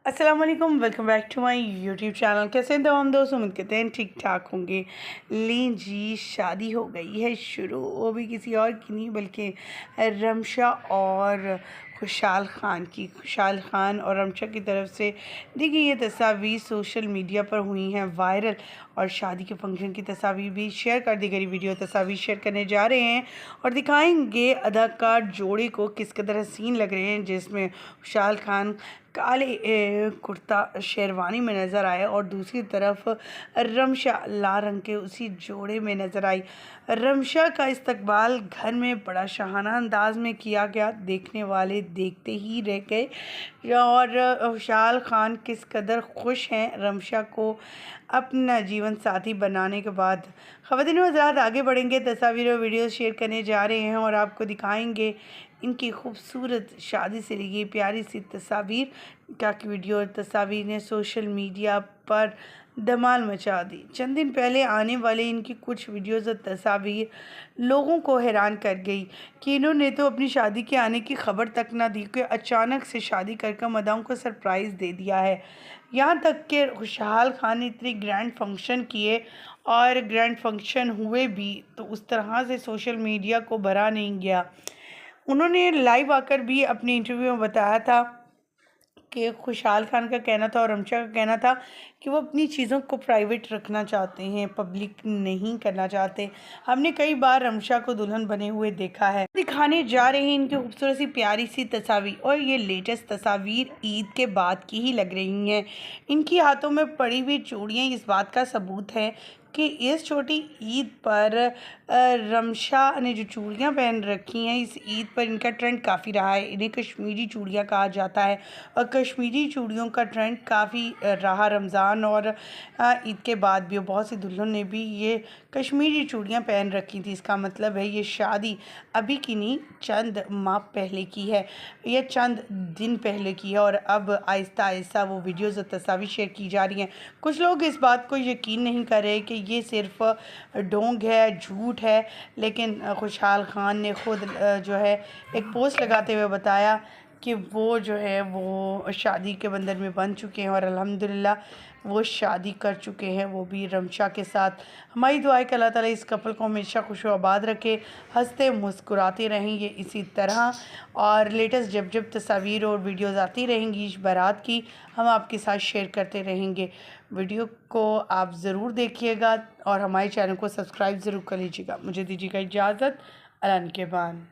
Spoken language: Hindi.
अस्सलाम वालेकुम, welcome back to my YouTube channel. कैसे हैं तमाम दोस्त? उम्मीद करते हैं ठीक ठाक होंगे। लीं जी, शादी हो गई है शुरू, वो भी किसी और की नहीं बल्कि रमशा और खुशहाल ख़ान की। खुशहाल ख़ान और रमशा की तरफ से देखिए ये तस्वीर सोशल मीडिया पर हुई हैं वायरल, और शादी के फंक्शन की तस्वीर भी शेयर कर दी गई। वीडियो तस्वीर शेयर करने जा रहे हैं और दिखाएंगे अदाकार जोड़े को किस कदर हसीन लग रहे हैं, जिसमें खुशहाल ख़ान काले कुर्ता शेरवानी में नज़र आए और दूसरी तरफ रमशा लाल रंग के उसी जोड़े में नज़र आई। रमशा का इस्तकबाल घर में बड़ा शाहाना अंदाज में किया गया, देखने वाले देखते ही रह गए। और खुशहाल ख़ान किस कदर खुश हैं रमशा को अपना जीवन साथी बनाने के बाद। ख़वातीन व हज़रात, आगे बढ़ेंगे, तस्वीर और वीडियो शेयर करने जा रहे हैं और आपको दिखाएंगे इनकी खूबसूरत शादी से ली गई प्यारी सी तस्वीर। क्या की वीडियो और तस्वीर ने सोशल मीडिया पर धमाल मचा दी। चंद दिन पहले आने वाले इनकी कुछ वीडियोज़ और तस्वीर लोगों को हैरान कर गई कि इन्होंने तो अपनी शादी के आने की खबर तक ना दी कि अचानक से शादी कर मदाओं को सरप्राइज़ दे दिया है। यहाँ तक कि खुशहाल ख़ान ने इतने ग्रैंड फंक्शन किए और ग्रैंड फंक्शन हुए भी तो उस तरह से सोशल मीडिया को भरा नहीं गया। उन्होंने लाइव आकर भी अपने इंटरव्यू में बताया था कि खुशहाल ख़ान का कहना था और रमशा का कहना था कि वो अपनी चीज़ों को प्राइवेट रखना चाहते हैं, पब्लिक नहीं करना चाहते। हमने कई बार रमशा को दुल्हन बने हुए देखा है। दिखाने जा रहे हैं इनकी खूबसूरत सी प्यारी सी तस्वीर, और ये लेटेस्ट तस्वीर ईद के बाद की ही लग रही हैं। इनकी हाथों में पड़ी हुई चूड़ियाँ इस बात का सबूत है कि इस छोटी ईद पर रमशा ने जो चूड़ियाँ पहन रखी हैं, इस ईद पर इनका ट्रेंड काफ़ी रहा है। इन्हें कश्मीरी चूड़ियाँ कहा जाता है और कश्मीरी चूड़ियों का ट्रेंड काफ़ी रहा रमज़ान और ईद के बाद भी। बहुत सी दुल्हनों ने भी ये कश्मीरी चूड़ियाँ पहन रखी थी। इसका मतलब है ये शादी अभी की नहीं, चंद माह पहले की है, ये चंद दिन पहले की है और अब आहिस्ता आहिस्ता वो वीडियोज़ और तस्वीर शेयर की जा रही हैं। कुछ लोग इस बात को यकीन नहीं कर रहे कि ये सिर्फ ढोंग है, झूठ है, लेकिन खुशहाल ख़ान ने ख़ुद जो है एक पोस्ट लगाते हुए बताया कि वो जो है वो शादी के बंधन में बंध चुके हैं और अल्हम्दुलिल्लाह वो शादी कर चुके हैं, वो भी रमशा के साथ। हमारी दुआ है कि अल्लाह ताला इस कपल को हमेशा खुश व आबाद रखे, हंसते मुस्कुराते रहेंगे इसी तरह। और लेटेस्ट जब जब तस्वीर और वीडियोज़ आती रहेंगी इस बारात की, हम आपके साथ शेयर करते रहेंगे। वीडियो को आप ज़रूर देखिएगा और हमारे चैनल को सब्सक्राइब ज़रूर कर लीजिएगा। मुझे दीजिएगा इजाज़त। अल्लाह के बाद।